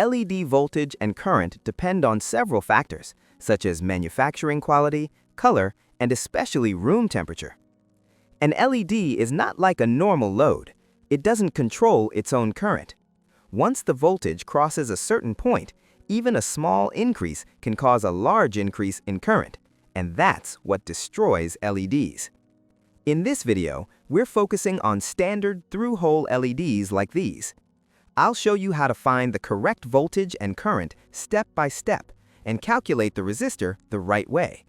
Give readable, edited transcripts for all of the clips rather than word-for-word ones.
LED voltage and current depend on several factors, such as manufacturing quality, color, and especially room temperature. An LED is not like a normal load. It doesn't control its own current. Once the voltage crosses a certain point, even a small increase can cause a large increase in current, and that's what destroys LEDs. In this video, we're focusing on standard through-hole LEDs like these. I'll show you how to find the correct voltage and current step by step and calculate the resistor the right way.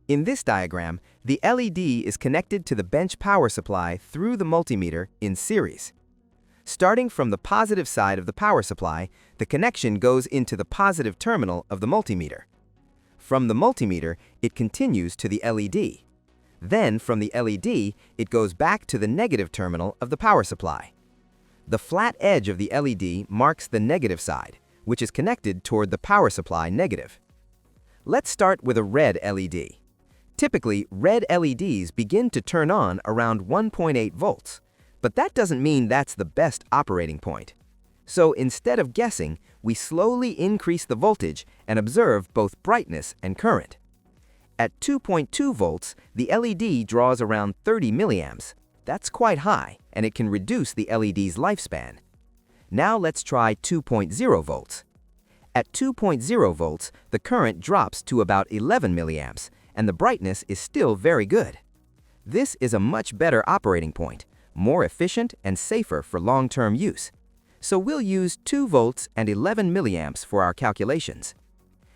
In this diagram, the LED is connected to the bench power supply through the multimeter in series. Starting from the positive side of the power supply, the connection goes into the positive terminal of the multimeter. From the multimeter, it continues to the LED. Then, from the LED, it goes back to the negative terminal of the power supply. The flat edge of the LED marks the negative side, which is connected toward the power supply negative. Let's start with a red LED. Typically, red LEDs begin to turn on around 1.8 volts, but that doesn't mean that's the best operating point. So instead of guessing, we slowly increase the voltage and observe both brightness and current. At 2.2 volts, the LED draws around 30 milliamps. That's quite high, and it can reduce the LED's lifespan. Now let's try 2.0 volts. At 2.0 volts, the current drops to about 11 milliamps, and the brightness is still very good. This is a much better operating point, more efficient and safer for long-term use. So we'll use 2 volts and 11 milliamps for our calculations.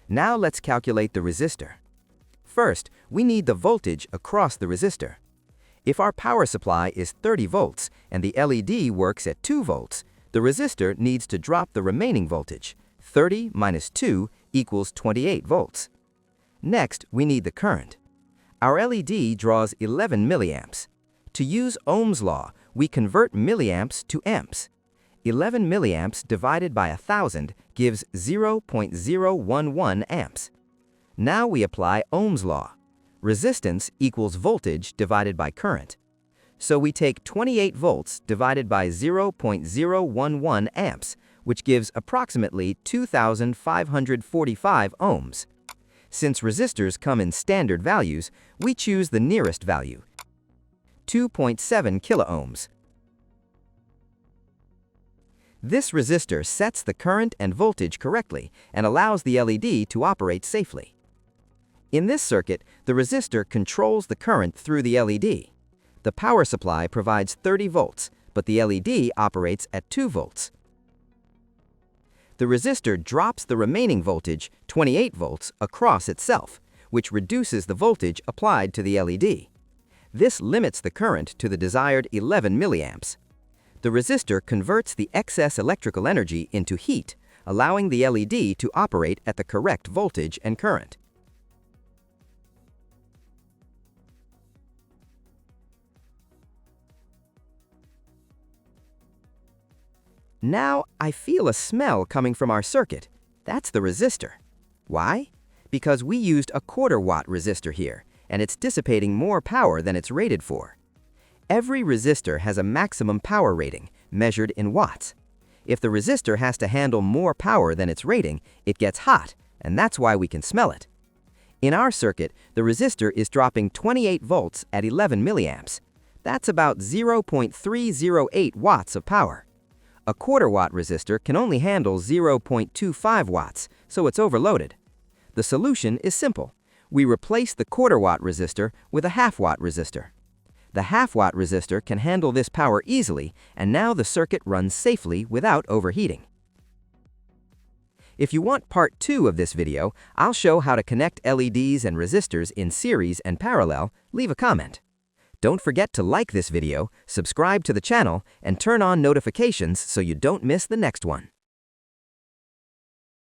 Now let's calculate the resistor. First, we need the voltage across the resistor. If our power supply is 30 volts and the LED works at 2 volts, the resistor needs to drop the remaining voltage. 30 minus 2 equals 28 volts. Next, we need the current. Our LED draws 11 milliamps. To use Ohm's law, we convert milliamps to amps. 11 milliamps divided by 1,000 gives 0.011 amps. Now we apply Ohm's law. Resistance equals voltage divided by current. So we take 28 volts divided by 0.011 amps, which gives approximately 2,545 ohms. Since resistors come in standard values, we choose the nearest value, 2.7 kiloohms. This resistor sets the current and voltage correctly and allows the LED to operate safely. In this circuit, the resistor controls the current through the LED. The power supply provides 30 volts, but the LED operates at 2 volts. The resistor drops the remaining voltage, 28 volts, across itself, which reduces the voltage applied to the LED. This limits the current to the desired 11 milliamps. The resistor converts the excess electrical energy into heat, allowing the LED to operate at the correct voltage and current. Now, I feel a smell coming from our circuit. That's the resistor. Why? Because we used a 1/4 watt resistor here, and it's dissipating more power than it's rated for. Every resistor has a maximum power rating, measured in watts. If the resistor has to handle more power than its rating, it gets hot, and that's why we can smell it. In our circuit, the resistor is dropping 28 volts at 11 milliamps. That's about 0.308 watts of power. A 1/4 watt resistor can only handle 0.25 watts, so it's overloaded. The solution is simple. We replace the 1/4 watt resistor with a 1/2 watt resistor. The 1/2 watt resistor can handle this power easily, and now the circuit runs safely without overheating. If you want part 2 of this video, I'll show how to connect LEDs and resistors in series and parallel. Leave a comment. Don't forget to like this video, subscribe to the channel, and turn on notifications so you don't miss the next one.